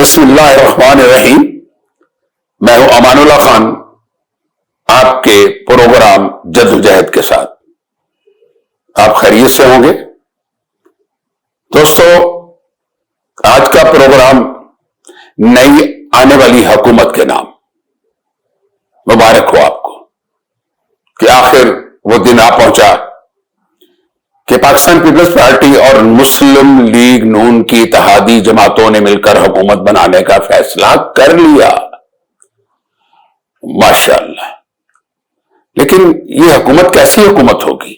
بسم اللہ الرحمن الرحیم. میں ہوں امان اللہ خان آپ کے پروگرام جدوجہد کے ساتھ. آپ خیریت سے ہوں گے دوستو. آج کا پروگرام نئی آنے والی حکومت کے نام. مبارک ہو آپ کو کہ آخر وہ دن آ پہنچا کہ پاکستان پیپلز پارٹی اور مسلم لیگ نون کی اتحادی جماعتوں نے مل کر حکومت بنانے کا فیصلہ کر لیا. ماشاءاللہ. لیکن یہ حکومت کیسی حکومت ہوگی؟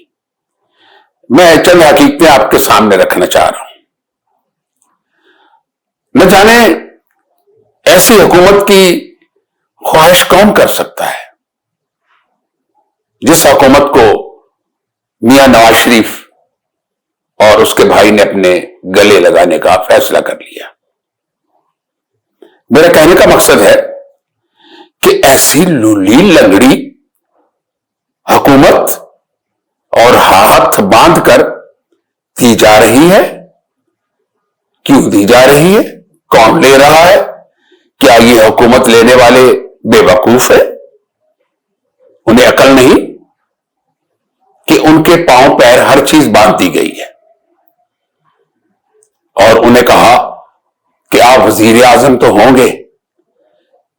میں چند حقیقتیں آپ کے سامنے رکھنا چاہ رہا ہوں. نہ جانے ایسی حکومت کی خواہش کون کر سکتا ہے جس حکومت کو میاں نواز شریف اور اس کے بھائی نے اپنے گلے لگانے کا فیصلہ کر لیا. میرا کہنے کا مقصد ہے کہ ایسی لولی لنگڑی حکومت اور ہاتھ باندھ کر دی جا رہی ہے. کیوں دی جا رہی ہے؟ کون لے رہا ہے؟ کیا یہ حکومت لینے والے بے وقوف ہے؟ انہیں عقل نہیں کہ ان کے پاؤں پیر ہر چیز باندھ دی گئی ہے اور انہیں کہا کہ آپ وزیر اعظم تو ہوں گے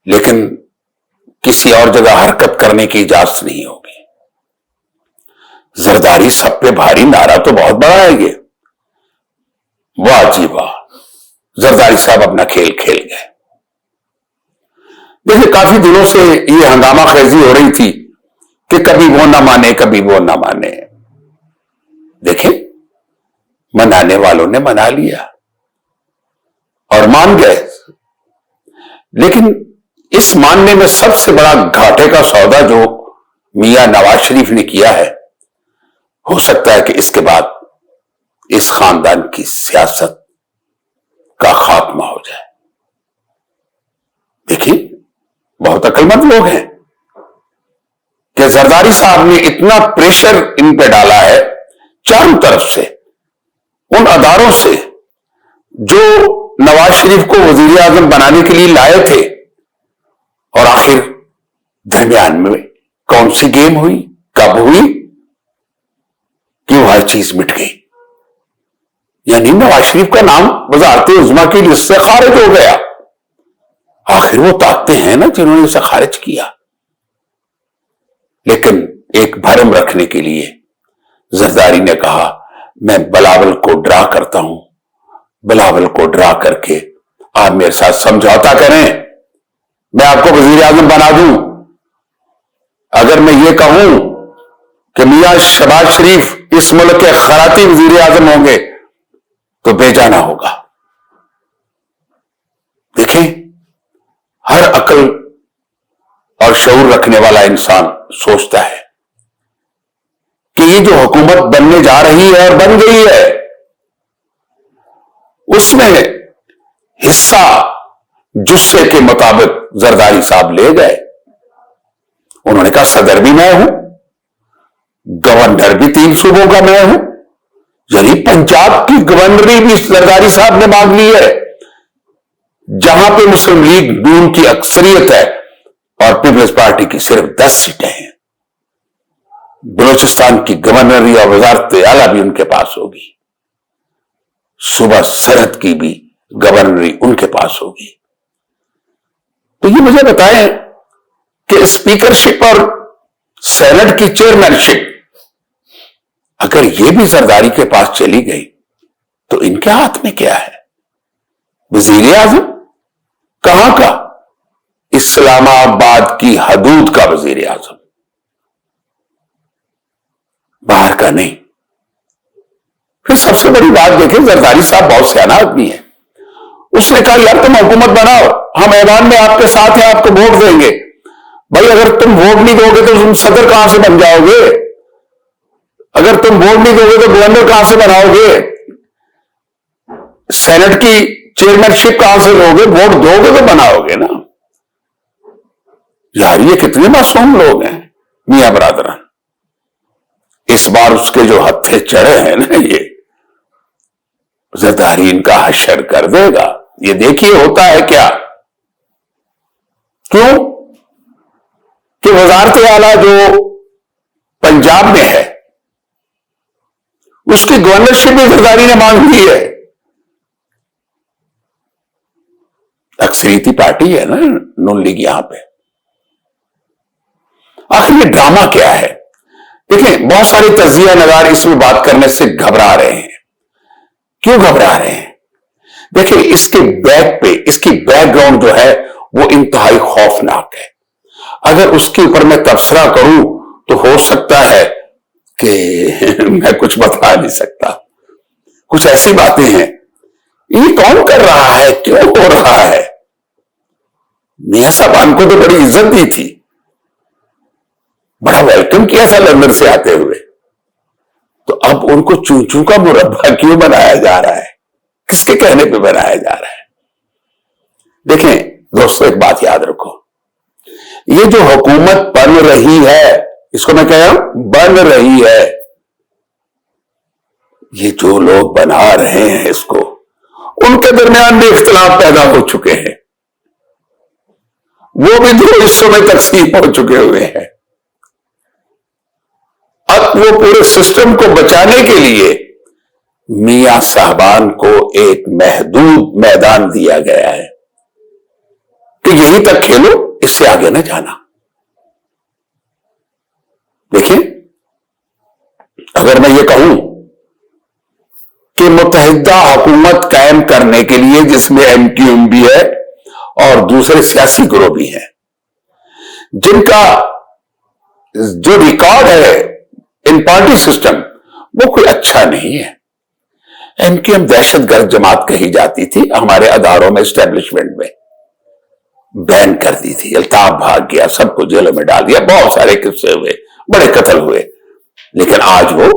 لیکن کسی اور جگہ حرکت کرنے کی اجازت نہیں ہوگی. زرداری سب پہ بھاری نعرہ تو بہت بڑا ہے یہ. واہ جی واہ. زرداری صاحب اپنا کھیل کھیل گئے. دیکھیں کافی دنوں سے یہ ہنگامہ خیزی ہو رہی تھی کہ کبھی وہ نہ مانے کبھی وہ نہ مانے. دیکھیں منانے والوں نے منا لیا اور مان گئے. لیکن اس ماننے میں سب سے بڑا گھاٹے کا سودا جو میاں نواز شریف نے کیا ہے، ہو سکتا ہے کہ اس کے بعد اس خاندان کی سیاست کا خاتمہ ہو جائے. دیکھیں بہت عقل مند لوگ ہیں کہ زرداری صاحب نے اتنا پریشر ان پہ ڈالا ہے چاروں طرف سے، ان اداروں سے جو نواز شریف کو وزیر اعظم بنانے کے لیے لائے تھے، اور آخر درمیان میں کون سی گیم ہوئی، کب ہوئی کہ وہ ہر چیز مٹ گئی. یعنی نواز شریف کا نام وزارت عظمیٰ کی لسٹ سے خارج ہو گیا. آخر وہ طاقتیں ہیں نا جنہوں نے اسے خارج کیا. لیکن ایک بھرم رکھنے کے لیے زرداری نے کہا میں بلاول کو ڈرا کرتا ہوں، بلاول کو ڈرا کر کے آپ میرے ساتھ سمجھوتا کریں، میں آپ کو وزیر اعظم بنا دوں. اگر میں یہ کہوں کہ میاں شہباز شریف اس ملک کے خراتی وزیر اعظم ہوں گے تو بے جانا ہوگا. دیکھیں ہر عقل اور شعور رکھنے والا انسان سوچتا ہے کہ یہ جو حکومت بننے جا رہی ہے اور بن گئی ہے اس میں حصہ جسے کے مطابق زرداری صاحب لے گئے. انہوں نے کہا صدر بھی میں ہوں، گورنر بھی 3 صوبوں کا میں ہوں. یعنی پنجاب کی گورنری بھی زرداری صاحب نے مانگ لی ہے جہاں پہ مسلم لیگ نون کی اکثریت ہے اور پیپلز پارٹی کی صرف 10 سیٹیں ہیں. بلوچستان کی گورنری اور وزارت اعلیٰ بھی ان کے پاس ہوگی. صوبہ سرحد کی بھی گورنری ان کے پاس ہوگی. تو یہ مجھے بتائیں کہ اسپیکرشپ اور سینٹ کی چیئرمین شپ اگر یہ بھی زرداری کے پاس چلی گئی تو ان کے ہاتھ میں کیا ہے؟ وزیر اعظم کہاں کا؟ اسلام آباد کی حدود کا وزیر اعظم، باہر کا نہیں. پھر سب سے بڑی بات دیکھیں زرداری صاحب بہت سیانا آدمی ہے. اس نے کہا یار تم حکومت بناؤ، ہم ایوان میں آپ کے ساتھ ہیں، آپ کو ووٹ دیں گے. بھائی اگر تم ووٹ نہیں دو گے تو تم صدر کہاں سے بن جاؤ گے؟ اگر تم ووٹ نہیں دو گے تو گورنر کہاں سے بناؤ گے؟ سینٹ کی چیئرمین شپ کہاں سے لو گے؟ ووٹ دو گے تو بناؤ گے نا. یار یہ کتنے معصوم لوگ ہیں میاں برادران. اس بار اس کے جو ہتھے چڑھے ہیں نا، یہ زرداری ان کا حشر کر دے گا. یہ دیکھیے ہوتا ہے کیا. کیوں کہ وزارت اعلیٰ جو پنجاب میں ہے اس کی گورنرشپ بھی زرداری نے مانگ لی ہے. اکثریتی پارٹی ہے نا نون لیگ یہاں پہ. آخر یہ ڈرامہ کیا ہے؟ دیکھیں بہت سارے تجزیہ نگار اس میں بات کرنے سے گھبرا رہے ہیں. کیوں گھبرا رہے ہیں؟ دیکھیں اس کے بیک پہ اس کی بیک گراؤنڈ جو ہے وہ انتہائی خوفناک ہے. اگر اس کے اوپر میں تبصرہ کروں تو ہو سکتا ہے کہ میں کچھ بتا نہیں سکتا. کچھ ایسی باتیں ہیں. یہ کون کر رہا ہے؟ کیوں ہو رہا ہے؟ میاں صاحبان کو تو بڑی عزت دی تھی, بڑا ویلکم کیا تھا لندن سے آتے ہوئے, تو اب ان کو چون چون کا مربع کیوں بنایا جا رہا ہے؟ کس کے کہنے پہ بنایا جا رہا ہے؟ دیکھیں دوستو ایک بات یاد رکھو, یہ جو حکومت بن رہی ہے, اس کو میں کہہ رہا ہوں بن رہی ہے, یہ جو لوگ بنا رہے ہیں اس کو, ان کے درمیان بھی اختلاف پیدا ہو چکے ہیں. وہ بھی دو حصوں میں تقسیم ہو چکے ہوئے ہیں. اب وہ پورے سسٹم کو بچانے کے لیے میاں صاحبان کو ایک محدود میدان دیا گیا ہے کہ یہیں تک کھیلو, اس سے آگے نہ جانا. دیکھیں اگر میں یہ کہوں کہ متحدہ حکومت قائم کرنے کے لیے جس میں ایم کیو ایم بھی ہے اور دوسرے سیاسی گروہ بھی ہیں, جن کا جو ریکارڈ ہے ان پارٹی سسٹم وہ کوئی اچھا نہیں ہے. ایم کیو ایم دہشت گرد جماعت کہی جاتی تھی ہمارے اداروں میں, اسٹیبلشمنٹ میں بین کر دی تھی. الطاف بھاگ گیا, سب کو جیلوں میں ڈال دیا, بہت سارے قصے ہوئے, بڑے قتل ہوئے, لیکن آج وہ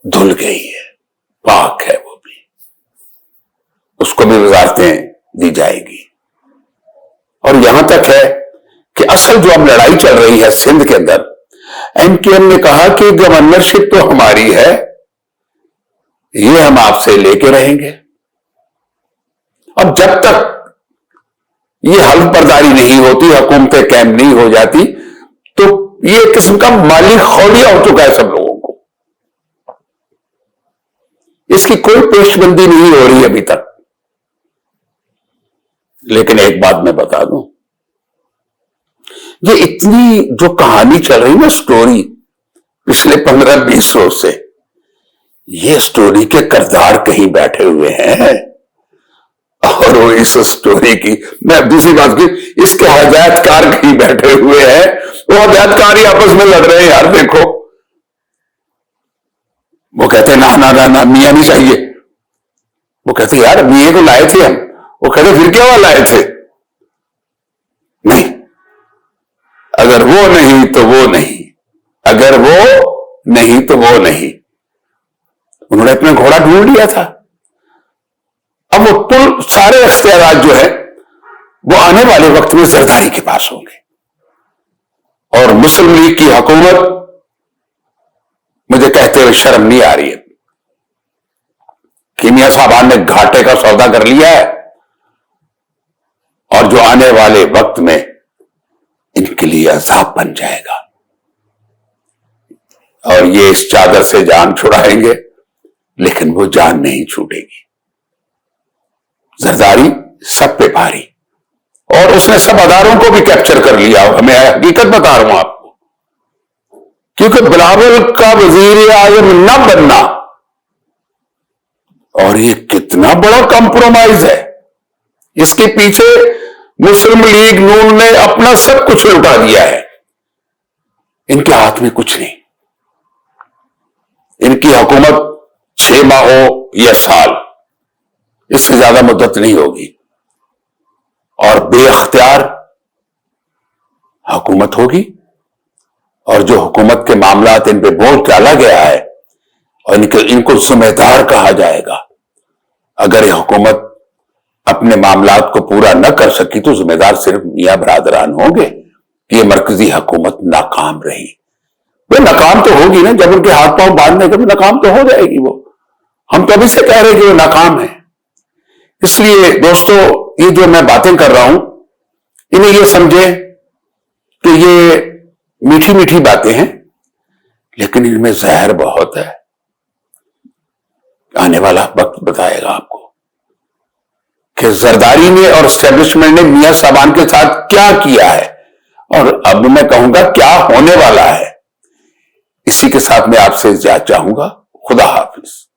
دھل گئی ہے, پاک ہے وہ بھی, اس کو بھی وزارتیں دی جائے گی. اور یہاں تک ہے کہ اصل جو اب لڑائی چل رہی ہے سندھ کے اندر, ایم کیو ایم نے کہا کہ گورنرشپ تو ہماری ہے, یہ ہم آپ سے لے کے رہیں گے. اب جب تک یہ حلف برداری نہیں ہوتی, حکومتیں قائم نہیں ہو جاتی, تو یہ ایک قسم کا مالی خولیا ہو چکا ہے سب لوگوں کو. اس کی کوئی پیش بندی نہیں ہو رہی ابھی تک. لیکن ایک بات میں بتا دوں, یہ اتنی جو کہانی چل رہی نا سٹوری پچھلے 15-20 روز سے, یہ سٹوری کے کردار کہیں بیٹھے ہوئے ہیں اور وہ اس سٹوری کی, میں دوسری بات کی, اس کے ہدایت کار کہیں بیٹھے ہوئے ہیں. وہ ہدایت کار ہی آپس میں لڑ رہے ہیں. یار دیکھو وہ کہتے ہیں نا میاں نہیں چاہیے, وہ کہتے ہیں یار میاں کو لائے تھے ہم, وہ کہتے پھر کیا وہ لائے تھے, نہیں, اگر وہ نہیں تو وہ نہیں, اگر وہ نہیں تو وہ نہیں. انہوں نے اپنا گھوڑا ڈھونڈ لیا تھا. اب وہ کل سارے اختیارات جو ہے وہ آنے والے وقت میں زرداری کے پاس ہوں گے. اور مسلم لیگ کی حکومت, مجھے کہتے ہوئے شرم نہیں آ رہی ہے کہ میاں صاحبان نے گھاٹے کا سودا کر لیا ہے, اور جو آنے والے وقت میں ان کے لیے عذاب بن جائے گا. اور یہ اس چادر سے جان چھڑائیں گے, لیکن وہ جان نہیں چھوٹے گی. زرداری سب پہ بھاری, اور اس نے سب اداروں کو بھی کیپچر کر لیا. میں حقیقت بتا رہا ہوں آپ کو, کیونکہ بلاول کا وزیر اعظم نہ بننا, اور یہ کتنا بڑا کمپرومائز ہے. اس کے پیچھے مسلم لیگ نون نے اپنا سب کچھ لٹا دیا ہے. ان کے ہاتھ میں کچھ نہیں. ان کی حکومت 6 ماہ ہو یا سال, اس سے زیادہ مدت نہیں ہوگی, اور بے اختیار حکومت ہوگی. اور جو حکومت کے معاملات ان پہ بوجھ ڈالا گیا ہے, اور ان کو ذمہ دار کہا جائے گا. اگر یہ حکومت اپنے معاملات کو پورا نہ کر سکی تو ذمہ دار صرف میاں برادران ہوں گے کہ یہ مرکزی حکومت ناکام رہی. وہ ناکام تو ہوگی نا, جب ان کے ہاتھ پاؤں باندھنے کے ناکام تو ہو جائے گی. وہ ہم تو ابھی سے کہہ رہے کہ وہ ناکام ہے, اس لیے دوستو یہ جو میں باتیں کر رہا ہوں انہیں یہ سمجھے کہ یہ میٹھی میٹھی باتیں ہیں لیکن ان میں زہر بہت ہے. آنے والا وقت بتائے گا آپ کو کہ زرداری نے اور اسٹیبلشمنٹ نے میاں صاحبان کے ساتھ کیا کیا ہے اور اب میں کہوں گا کیا ہونے والا ہے. اسی کے ساتھ میں آپ سے اجازت چاہوں گا. خدا حافظ.